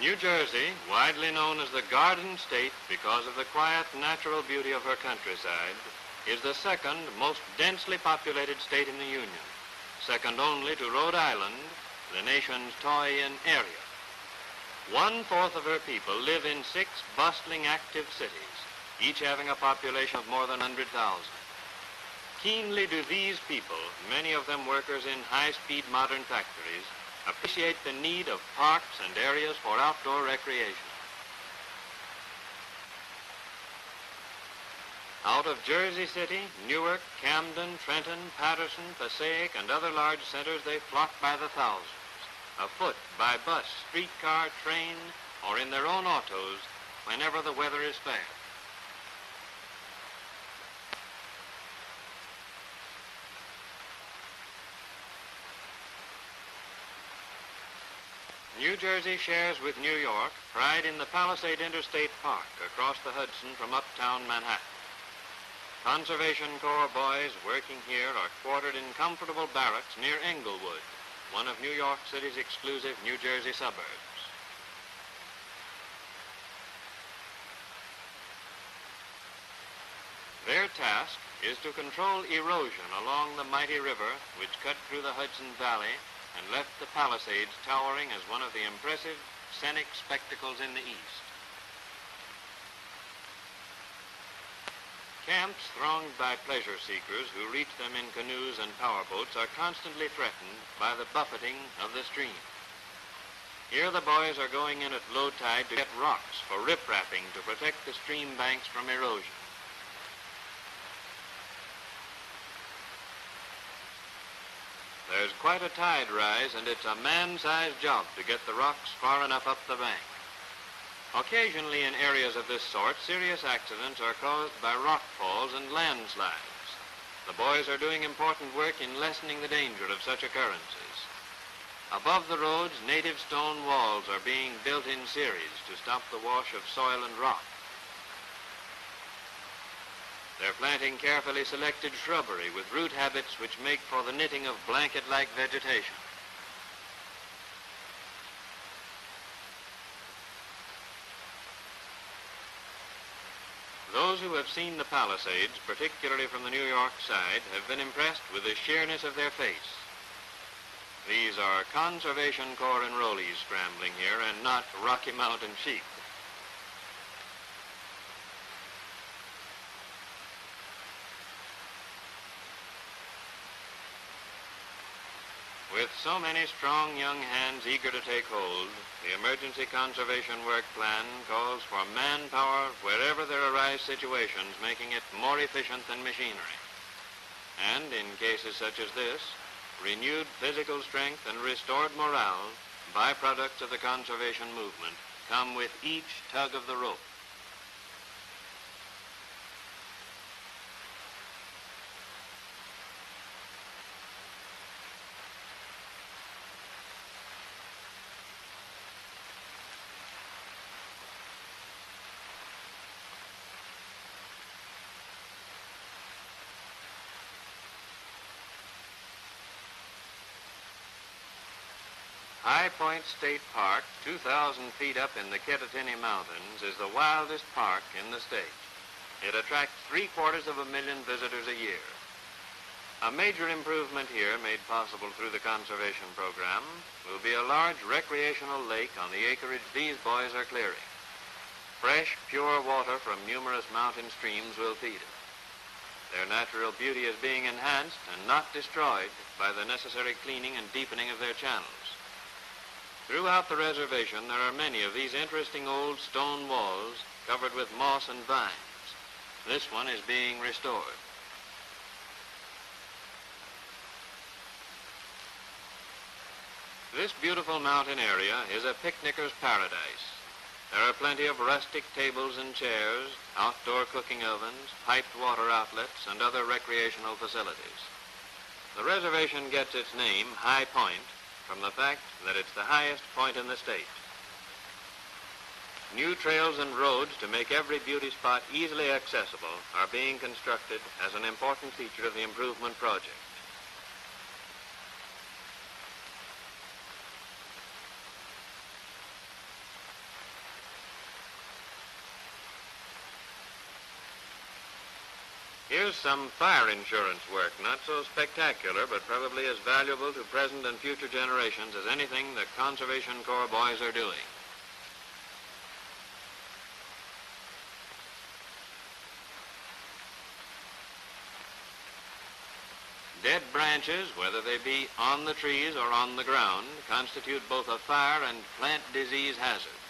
New Jersey, widely known as the Garden State because of the quiet natural beauty of her countryside, is the second most densely populated state in the Union, second only to Rhode Island, the nation's toy-in area. 1/4 of her people live in 6 bustling active cities, each having a population of more than 100,000. Keenly do these people, many of them workers in high-speed modern factories, appreciate the need of parks and areas for outdoor recreation. Out of Jersey City, Newark, Camden, Trenton, Patterson, Passaic, and other large centers, they flock by the thousands, afoot, by bus, streetcar, train, or in their own autos whenever the weather is fair. New Jersey shares with New York pride in the Palisade Interstate Park across the Hudson from uptown Manhattan. Conservation Corps boys working here are quartered in comfortable barracks near Englewood, one of New York City's exclusive New Jersey suburbs. Their task is to control erosion along the mighty river which cut through the Hudson Valley and left the Palisades towering as one of the impressive scenic spectacles in the East. Camps thronged by pleasure seekers who reach them in canoes and powerboats are constantly threatened by the buffeting of the stream. Here the boys are going in at low tide to get rocks for riprapping to protect the stream banks from erosion. There's quite a tide rise, and it's a man-sized job to get the rocks far enough up the bank. Occasionally in areas of this sort, serious accidents are caused by rock falls and landslides. The boys are doing important work in lessening the danger of such occurrences. Above the roads, native stone walls are being built in series to stop the wash of soil and rock. They're planting carefully selected shrubbery with root habits which make for the knitting of blanket-like vegetation. Those who have seen the Palisades, particularly from the New York side, have been impressed with the sheerness of their face. These are Conservation Corps enrollees scrambling here and not Rocky Mountain sheep. With so many strong young hands eager to take hold, the emergency conservation work plan calls for manpower wherever there arise situations, making it more efficient than machinery. And in cases such as this, renewed physical strength and restored morale, byproducts of the conservation movement, come with each tug of the rope. High Point State Park, 2,000 feet up in the Kittatinny Mountains, is the wildest park in the state. It attracts 750,000 visitors a year. A major improvement here, made possible through the conservation program, will be a large recreational lake on the acreage these boys are clearing. Fresh, pure water from numerous mountain streams will feed it. Their natural beauty is being enhanced and not destroyed by the necessary cleaning and deepening of their channels. Throughout the reservation, there are many of these interesting old stone walls covered with moss and vines. This one is being restored. This beautiful mountain area is a picnicker's paradise. There are plenty of rustic tables and chairs, outdoor cooking ovens, piped water outlets, and other recreational facilities. The reservation gets its name, High Point, from the fact that it's the highest point in the state. New trails and roads to make every beauty spot easily accessible are being constructed as an important feature of the improvement project. is some fire insurance work, not so spectacular, but probably as valuable to present and future generations as anything the Conservation Corps boys are doing. Dead branches, whether they be on the trees or on the ground, constitute both a fire and plant disease hazard.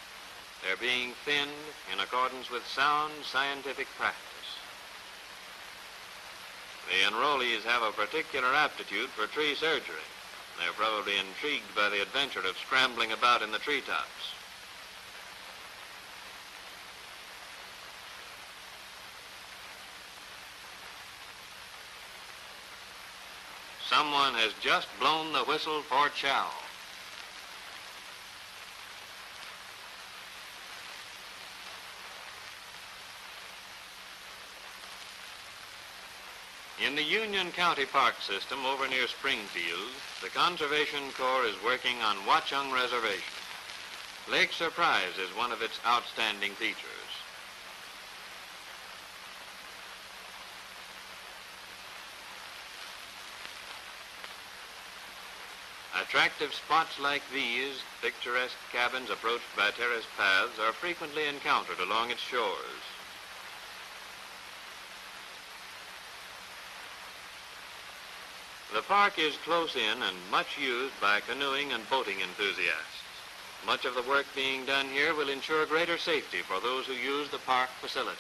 They're being thinned in accordance with sound scientific practice. The enrollees have a particular aptitude for tree surgery. They're probably intrigued by the adventure of scrambling about in the treetops. Someone has just blown the whistle for chow. In the Union County Park system over near Springfield, the Conservation Corps is working on Watchung Reservation. Lake Surprise is one of its outstanding features. Attractive spots like these, picturesque cabins approached by terrace paths, are frequently encountered along its shores. The park is close in and much used by canoeing and boating enthusiasts. Much of the work being done here will ensure greater safety for those who use the park facilities.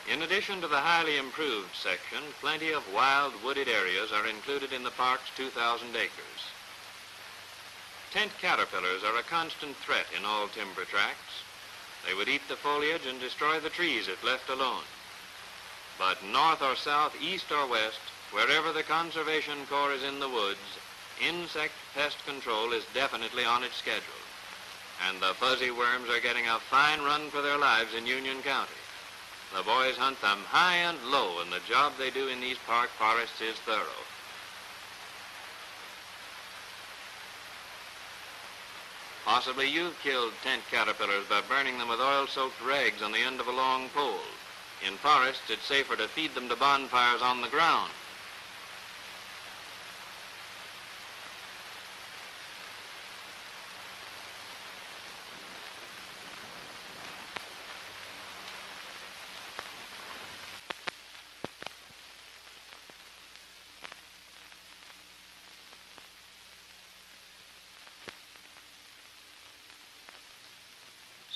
In addition to the highly improved section, plenty of wild wooded areas are included in the park's 2,000 acres. Tent caterpillars are a constant threat in all timber tracts. They would eat the foliage and destroy the trees if left alone. But north or south, east or west, wherever the Conservation Corps is in the woods, insect pest control is definitely on its schedule. And the fuzzy worms are getting a fine run for their lives in Union County. The boys hunt them high and low, and the job they do in these park forests is thorough. Possibly you've killed tent caterpillars by burning them with oil-soaked rags on the end of a long pole. In forests, it's safer to feed them to bonfires on the ground.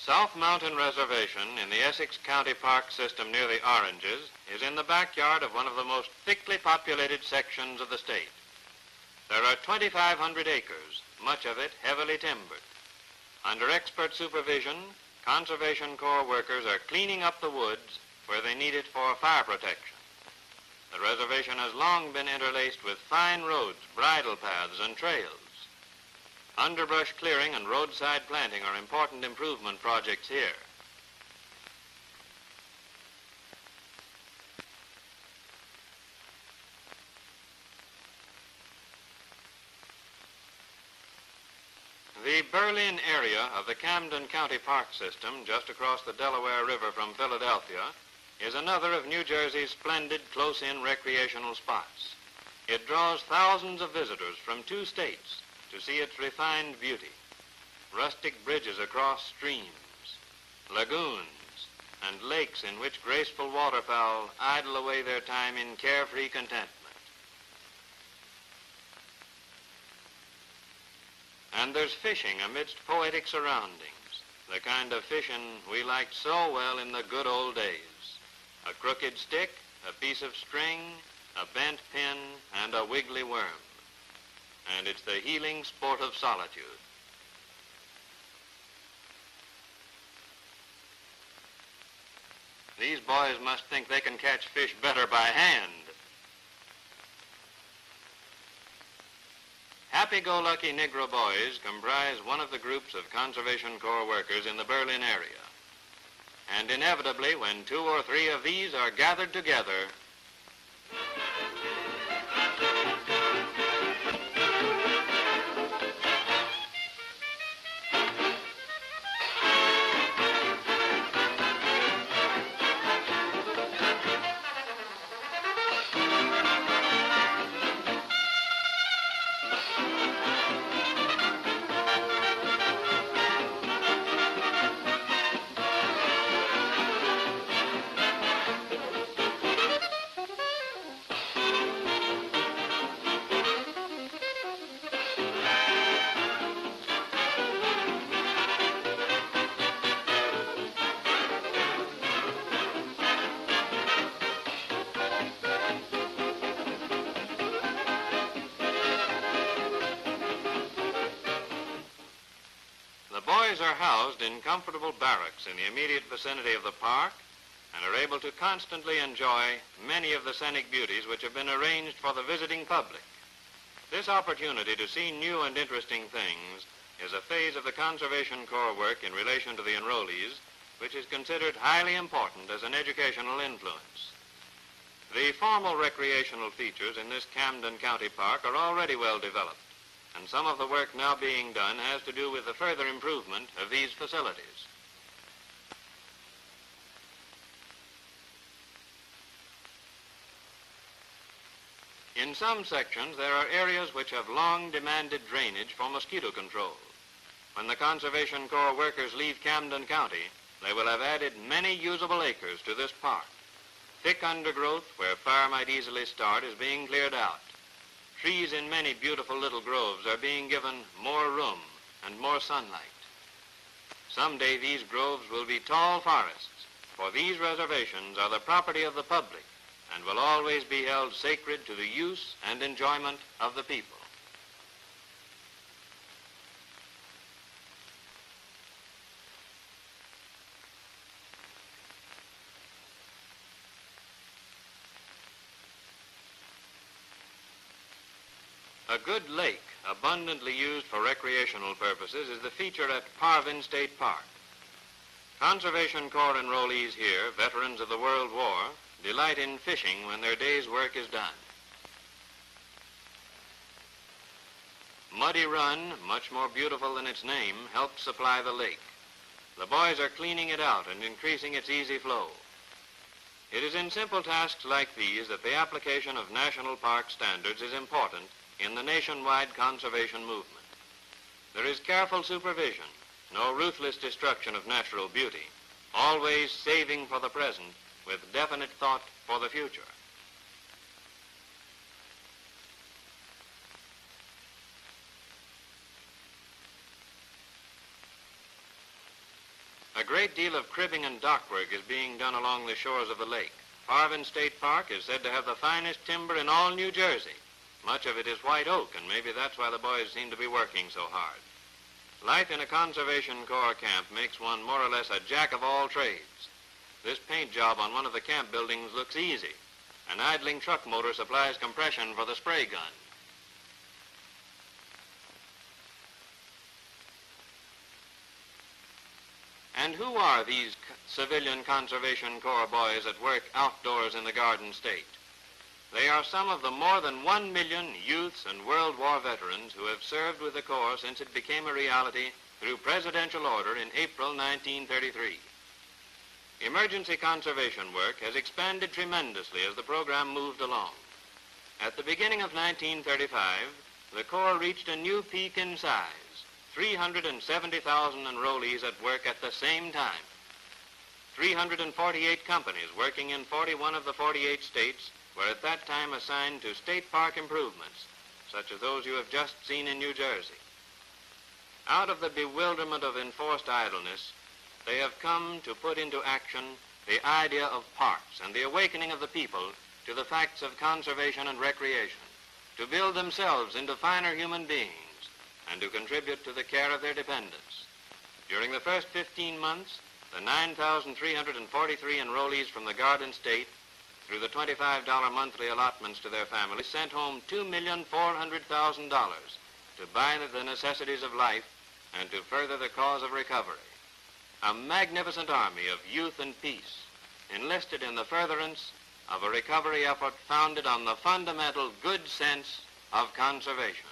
South Mountain Reservation in the Essex County Park system near the Oranges is in the backyard of one of the most thickly populated sections of the state. There are 2,500 acres, much of it heavily timbered. Under expert supervision, Conservation Corps workers are cleaning up the woods where they need it for fire protection. The reservation has long been interlaced with fine roads, bridle paths, and trails. Underbrush clearing and roadside planting are important improvement projects here. The Berlin area of the Camden County Park system, just across the Delaware River from Philadelphia, is another of New Jersey's splendid close-in recreational spots. It draws thousands of visitors from 2 states to see its refined beauty. Rustic bridges across streams, lagoons, and lakes in which graceful waterfowl idle away their time in carefree contentment. And there's fishing amidst poetic surroundings, the kind of fishing we liked so well in the good old days. A crooked stick, a piece of string, a bent pin, and a wiggly worm. And it's the healing sport of solitude. These boys must think they can catch fish better by hand. Happy-go-lucky Negro boys comprise one of the groups of Conservation Corps workers in the Berlin area. And inevitably, when 2 or 3 of these are gathered together, boys are housed in comfortable barracks in the immediate vicinity of the park and are able to constantly enjoy many of the scenic beauties which have been arranged for the visiting public. This opportunity to see new and interesting things is a phase of the Conservation Corps work in relation to the enrollees, which is considered highly important as an educational influence. The formal recreational features in this Camden County Park are already well developed, and some of the work now being done has to do with the further improvement of these facilities. In some sections, there are areas which have long demanded drainage for mosquito control. When the Conservation Corps workers leave Camden County, they will have added many usable acres to this park. Thick undergrowth, where fire might easily start, is being cleared out. Trees in many beautiful little groves are being given more room and more sunlight. Someday these groves will be tall forests, for these reservations are the property of the public and will always be held sacred to the use and enjoyment of the people. A good lake, abundantly used for recreational purposes, is the feature at Parvin State Park. Conservation Corps enrollees here, veterans of the World War, delight in fishing when their day's work is done. Muddy Run, much more beautiful than its name, helps supply the lake. The boys are cleaning it out and increasing its easy flow. It is in simple tasks like these that the application of national park standards is important in the nationwide conservation movement. There is careful supervision, no ruthless destruction of natural beauty, always saving for the present with definite thought for the future. A great deal of cribbing and dock work is being done along the shores of the lake. Parvin State Park is said to have the finest timber in all New Jersey. Much of it is white oak, and maybe that's why the boys seem to be working so hard. Life in a Conservation Corps camp makes one more or less a jack of all trades. This paint job on one of the camp buildings looks easy. An idling truck motor supplies compression for the spray gun. And who are these civilian Conservation Corps boys at work outdoors in the Garden State? They are some of the more than 1 million youths and World War veterans who have served with the Corps since it became a reality through presidential order in April 1933. Emergency conservation work has expanded tremendously as the program moved along. At the beginning of 1935, the Corps reached a new peak in size, 370,000 enrollees at work at the same time. 348 companies working in 41 of the 48 states were at that time assigned to state park improvements, such as those you have just seen in New Jersey. Out of the bewilderment of enforced idleness, they have come to put into action the idea of parks and the awakening of the people to the facts of conservation and recreation, to build themselves into finer human beings, and to contribute to the care of their dependents. During the first 15 months, the 9,343 enrollees from the Garden State, through the $25 monthly allotments to their families, sent home $2,400,000 to buy the necessities of life and to further the cause of recovery. A magnificent army of youth and peace, enlisted in the furtherance of a recovery effort founded on the fundamental good sense of conservation.